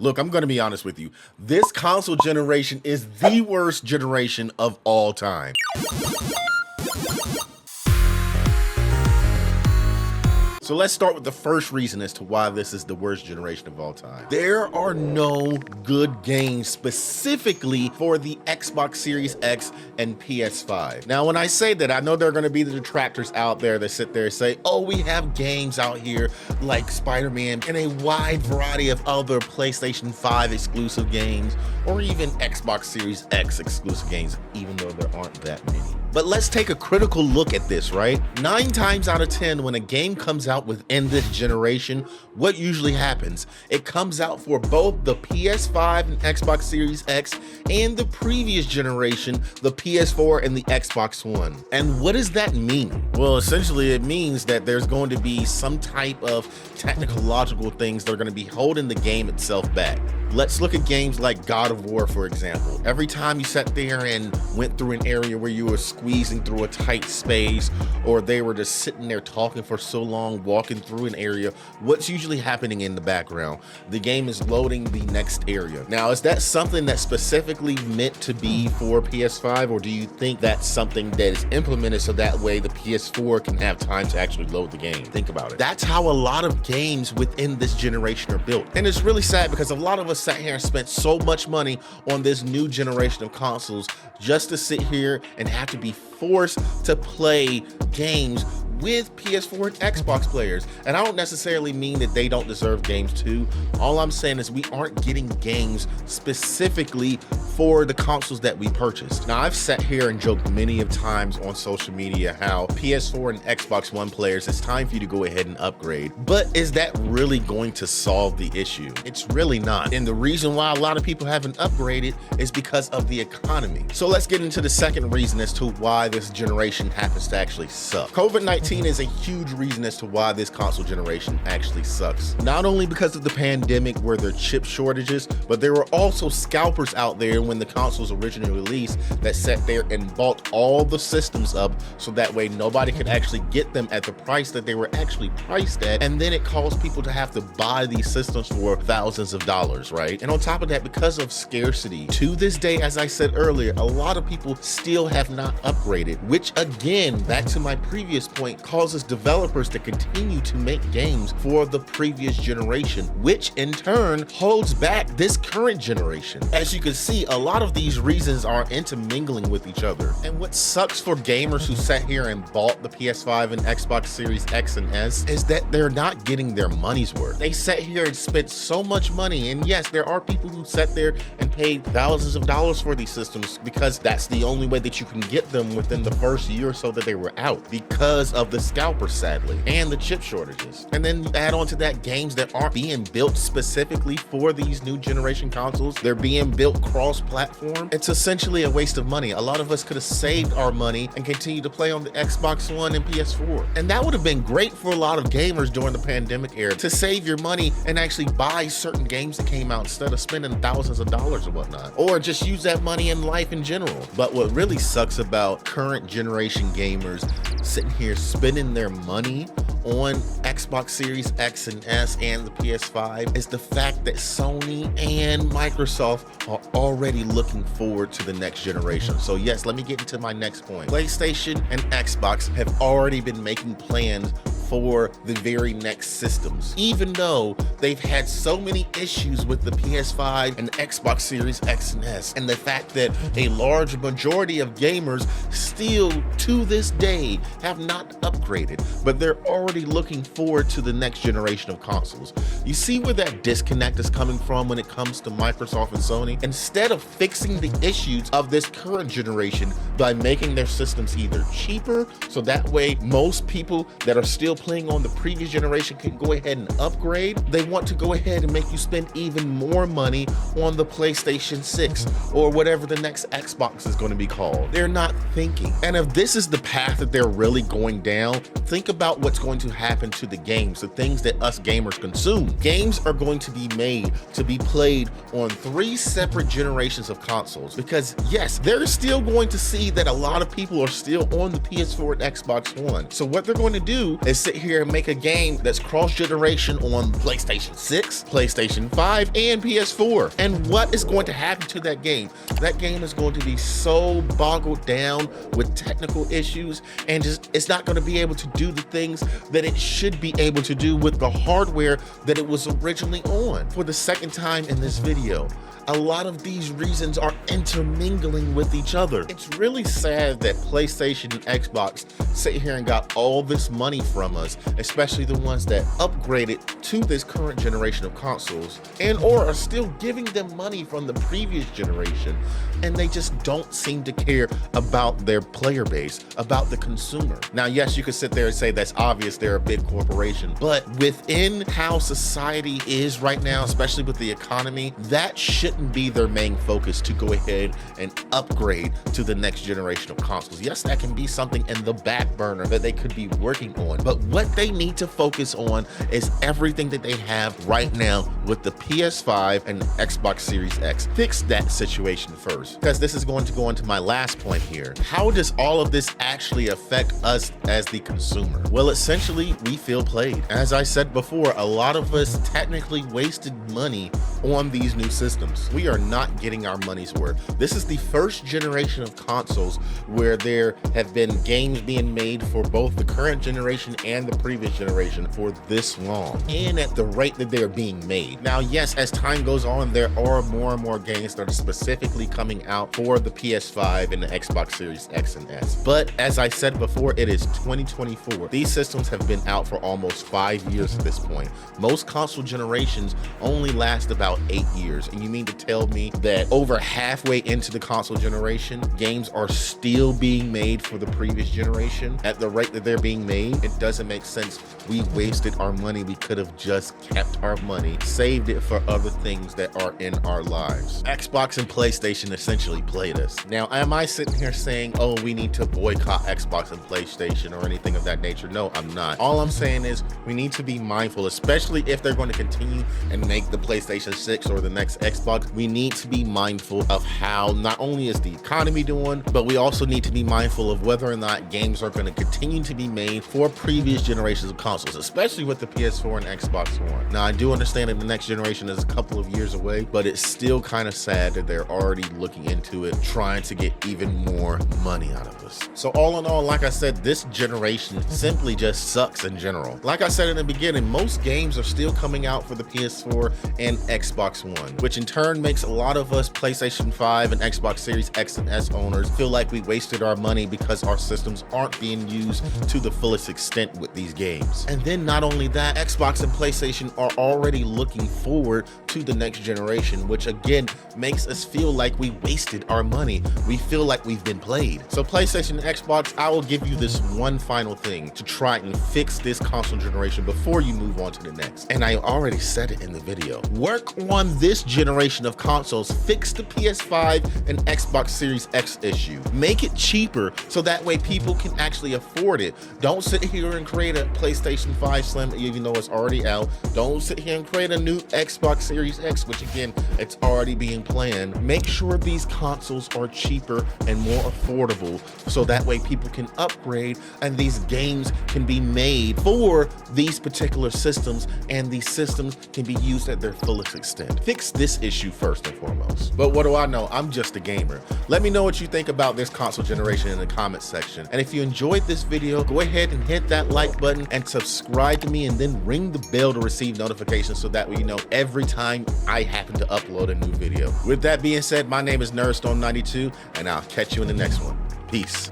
Look, I'm going to be honest with you. This console generation is the worst generation of all time. So let's start with the first reason as to why this is the worst generation of all time. There are no good games specifically for the Xbox Series X and PS5. Now, when I say that, I know there are going to be the detractors out there that sit there and say, oh, we have games out here like Spider-Man and a wide variety of other PlayStation 5 exclusive games, or even Xbox Series X exclusive games, even though there aren't that many. But let's take a critical look at this, right? 9 times out of 10, when a game comes out within this generation, what usually happens? It comes out for both the PS5 and Xbox Series X and the previous generation, the PS4 and the Xbox One. And what does that mean? Well, essentially it means that there's going to be some type of technological things that are going to be holding the game itself back. Let's look at games like God of War, for example. Every time you sat there and went through an area where you were squeezing through a tight space, or they were just sitting there talking for so long, walking through an area, what's usually happening in the background? The game is loading the next area. Now, is that something that's specifically meant to be for PS5, or do you think that's something that is implemented so that way the PS4 can have time to actually load the game? Think about it. That's how a lot of games within this generation are built. And it's really sad because a lot of us sat here and spent so much money on this new generation of consoles just to sit here and have to be forced to play games with PS4 and Xbox players. And I don't necessarily mean that they don't deserve games too. All I'm saying is we aren't getting games specifically for the consoles that we purchased. Now, I've sat here and joked many of times on social media how PS4 and Xbox One players, it's time for you to go ahead and upgrade. But is that really going to solve the issue? It's really not. And the reason why a lot of people haven't upgraded is because of the economy. So let's get into the second reason as to why this generation happens to actually suck. COVID-19 is a huge reason as to why this console generation actually sucks. Not only because of the pandemic where there are chip shortages, but there were also scalpers out there when the consoles originally released that sat there and bought all the systems up so that way nobody could actually get them at the price that they were actually priced at, and then it caused people to have to buy these systems for thousands of dollars, right? And on top of that, because of scarcity, to this day, as I said earlier, a lot of people still have not upgraded, which again, back to my previous point, causes developers to continue to make games for the previous generation, which in turn holds back this current generation. As you can see, a lot of these reasons are intermingling with each other. And what sucks for gamers who sat here and bought the PS5 and Xbox Series X and S is that they're not getting their money's worth. They sat here and spent so much money, and yes, there are people who sat there and paid thousands of dollars for these systems because that's the only way that you can get them within the first year or so that they were out, because of the scalpers, sadly, and the chip shortages. And then you add on to that games that aren't being built specifically for these new generation consoles. They're being built cross-platform. It's essentially a waste of money. A lot of us could have saved our money and continued to play on the Xbox One and PS4. And that would have been great for a lot of gamers during the pandemic era, to save your money and actually buy certain games that came out instead of spending thousands of dollars or whatnot, or just use that money in life in general. But what really sucks about current generation gamers sitting here spending their money on Xbox Series X and S and the PS5 is the fact that Sony and Microsoft are already looking forward to the next generation. So yes, let me get into my next point. PlayStation and Xbox have already been making plans for the very next systems, even though they've had so many issues with the PS5 and Xbox Series X and S, and the fact that a large majority of gamers still to this day have not upgraded, but they're already looking forward to the next generation of consoles. You see where that disconnect is coming from when it comes to Microsoft and Sony? Instead of fixing the issues of this current generation by making their systems either cheaper, so that way most people that are still playing on the previous generation can go ahead and upgrade, they want to go ahead and make you spend even more money on the PlayStation 6 or whatever the next Xbox is going to be called. They're not thinking. And if this is the path that they're really going down, think about what's going to happen to the games, the things that us gamers consume. Games are going to be made to be played on 3 separate generations of consoles, because yes, they're still going to see that a lot of people are still on the PS4 and Xbox One. So what they're going to do is sit here and make a game that's cross-generation on PlayStation 6, PlayStation 5, and PS4. And what is going to happen to that game? That game is going to be so boggled down with technical issues, and just it's not going to be able to do the things that it should be able to do with the hardware that it was originally on. For the second time in this video, a lot of these reasons are intermingling with each other. It's really sad that PlayStation and Xbox sit here and got all this money from us, especially the ones that upgraded to this current generation of consoles, and or are still giving them money from the previous generation, and they just don't seem to care about their player base, about the consumer. Now, yes, you could sit there and say that's obvious, they're a big corporation, but within how society is right now, especially with the economy, that shouldn't be their main focus to go ahead and upgrade to the next generation of consoles. Yes, that can be something in the back burner that they could be working on, but what they need to focus on is everything that they have right now with the PS5 and Xbox Series X. Fix that situation first, because this is going to go into my last point here. How does all of this actually affect us as the consumer? Well, essentially, we feel played. As I said before, a lot of us technically wasted money on these new systems. We are not getting our money's worth. This is the first generation of consoles where there have been games being made for both the current generation and the previous generation for this long, and at the rate that they're being made. Now, yes, as time goes on, there are more and more games that are specifically coming out for the PS5 and the Xbox Series X and S. But as I said before, it is 2024. These systems have been out for almost 5 years at this point. Most console generations only last about 8 years, and you mean to tell me that over halfway into the console generation, games are still being made for the previous generation at the rate that they're being made? It doesn't make sense. We wasted our money. We could have just kept our money, saved it for other things that are in our lives. Xbox and PlayStation essentially played us. Now, am I sitting here saying, oh, we need to boycott Xbox and PlayStation or anything of that nature? No, I'm not. All I'm saying is we need to be mindful, especially if they're going to continue and make the PlayStation 6 or the next Xbox. We need to be mindful of how not only is the economy doing, but we also need to be mindful of whether or not games are going to continue to be made for previous generations of consoles, especially with the PS4 and Xbox One. Now, I do understand that the next generation is a couple of years away, but it's still kind of sad that they're already looking into it, trying to get even more money out of us. So all in all, like I said, this generation simply just sucks in general. Like I said in the beginning, most games are still coming out for the PS4 and Xbox One, which in turn makes a lot of us PlayStation 5 and Xbox Series X and S owners feel like we wasted our money because our systems aren't being used to the fullest extent with these games. And then not only that, Xbox and PlayStation are already looking forward to the next generation, which again makes us feel like we wasted our money. We feel like we've been played. So PlayStation and Xbox, I will give you this one final thing to try and fix this console generation before you move on to the next. And I already said it in the video. Work on this generation of consoles. Fix the PS5 and Xbox Series X issue. Make it cheaper so that way people can actually afford it. Don't sit here and create a PlayStation 5 Slim even though it's already out. Don't sit here and create a new Xbox Series X, which again, it's already being planned. Make sure these consoles are cheaper and more affordable so that way people can upgrade and these games can be made for these particular systems and these systems can be used at their fullest extent. Fix this issue first and foremost. But what do I know? I'm just a gamer. Let me know what you think about this console generation in the comments section. And if you enjoyed this video, go ahead and hit that like button and subscribe to me and then ring the bell to receive notifications so that way you know every time I happen to upload a new video. With that being said, my name is NerdStorm92 and I'll catch you in the next one. Peace.